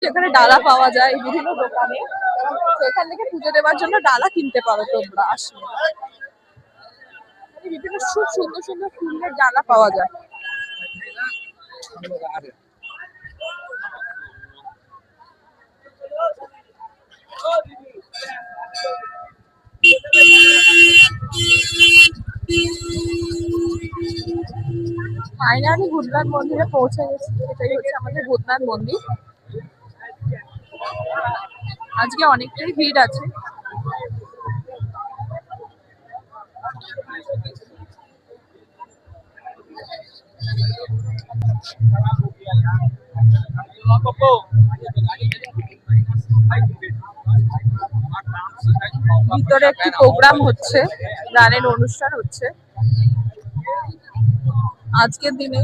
এখানে ডালা পাওয়া যায় বিভিন্ন দোকানে, তো এখান থেকে পুজো দেওয়ার জন্য ডালা কিনতে পারো তোমরা আসলে। বিভিন্ন খুব সুন্দর সুন্দর ফুলের ডালা পাওয়া যায়। ফাইনালি ভূতনাথ মন্দিরে পৌঁছে গেছি, এটাই হচ্ছে আমাদের ভূতনাথ মন্দির। আজকে অনেকটাই ভিড় আছে। ভিতরে একটি প্রোগ্রাম হচ্ছে, গানের অনুষ্ঠান হচ্ছে আজকের দিনে।